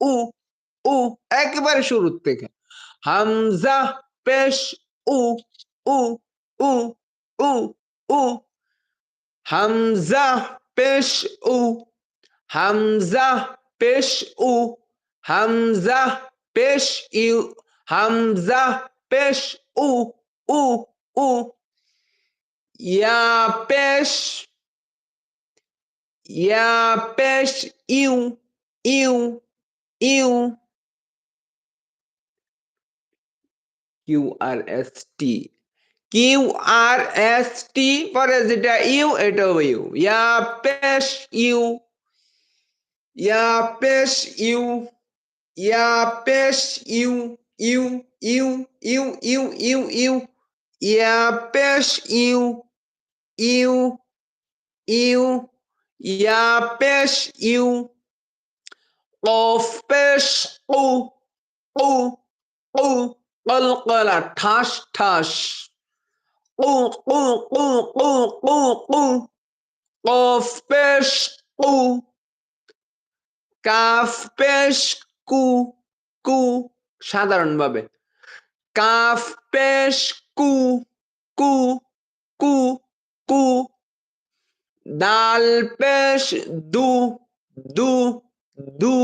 উ উ একেবারে শুরুর থেকে হামজা পেশ উ উ উ উ উ হামজা পেশ উ হামজা পেশ উ হামজা পেশ ইউ হামজা পেশ উ উ উ ইয়া পেশ you you U Q R S T Q R S T পরে যেটা ইউ এটাও ইউ ইয়া পেশ ইউ ইয়া পেশ ইউ ইয়া পেশ you you you you you you ইউ ইয়া পেশ ইউ ইউ ইউ ইয়া পেশ ইউ কফ পেশ কু কু কু কলকলা ঠাস ঠাস কু কু কু কু কু কু কফ পেশ কু কাফ পেশ কু কু সাধারণভাবে কাফ পেশ কু কু কু কু দাল পেশ দু দু দু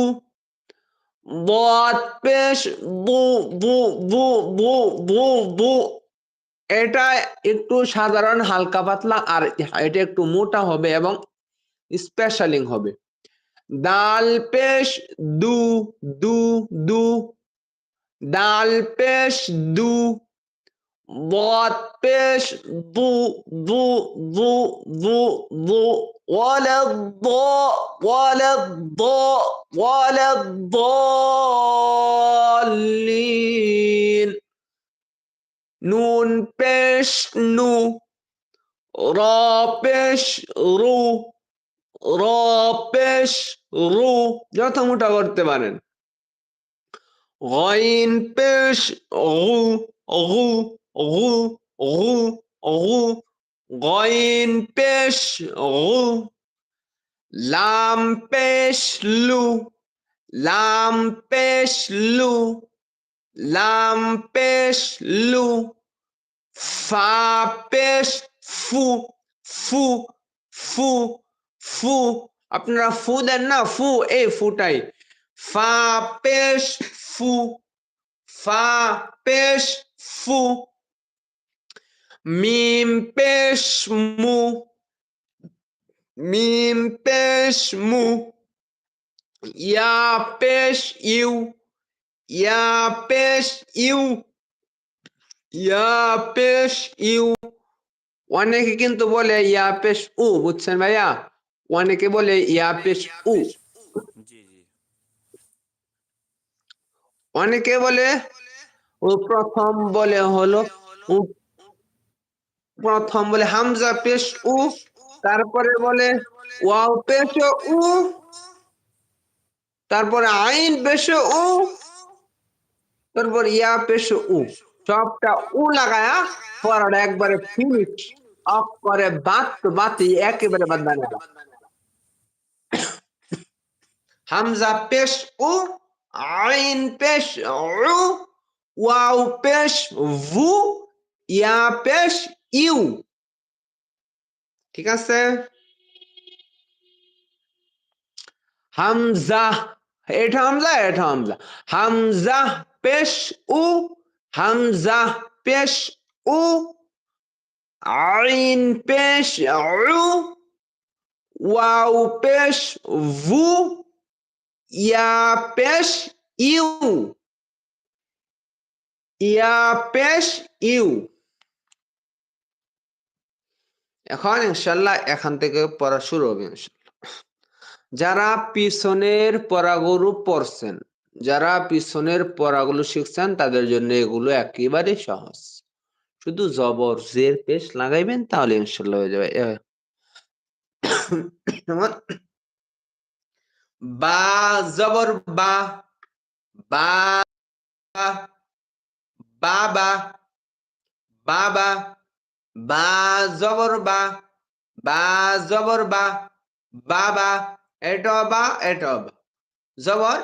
বদ পেশ বু বু বু বু বু বু এটা একটু সাধারণ হালকা পাতলা আর এটা একটু মোটা হবে এবং স্পেশালিং হবে দাল পেশ দু দু দু দাল পেশ দু বদ পেশ বু বু বু বু বু ولا الضالين নুন পেশ নু র পেশ রু র পেশ রু যত মোটা করতে পারেন গইন পেশ গু গু গু গু গু গইন পেশ গু লাম পেশ লু লাম পেশ লু লাম পেশ লু ফা পেশ ফু ফু ফু ফু আপনারা ফু দেন না ফু এই ফুটাই ফা পেশ ফু ফা পেশ ফু মিম পেশ মু মিম পেশ মু ইয়া পেশ ইউ ইয়া পেশ ইউ ইয়া পেশ ইউ অনেকে কিন্তু বলে ইয়া পেশ উ বুঝছেন ভাইয়া অনেকে বলে ইয়া পেশ উ জি জি অনেকে বলে ও প্রথম বলে হলো উ প্রথম বলে হামজা পেশ উ তারপরে বলে ওয়াও পেশ উ তারপরে আইন পেশ উ তারপর ইয়া পেশ উ সবটা উ লাগায়া পড়াটা একবারে ফিনিশ অফ করে বাতি একেবারে বাদ হামজা পেশ উ আইন পেশ উ ওয়াও পেশ ভু ইয়া পেশ ইউ ঠিক আছে হামজা এটা হামজা এটা হামজা হামজা পেশ উ হামজা পেশ উ আইন পেশ উ ওয়াও পেশ ভু ইয়া পেশ ইউ ইয়া পেশ ইউ এখন ইনশাল্লাহ এখান থেকে পড়া শুরু হবে যারা পিছনের পড়াগুলো পড়ছেন যারা পিছনের পড়াগুলো শিখছেন তাদের জন্য এগুলো একেবারে সহজ শুধু জবর জের পেশ লাগাইবেন তাহলে ইনশাল্লাহ হয়ে যাবে বা জবর বা বা বাবা বাবা বা জবর বা বা জবর বা বাবা এটা বা এটা জবর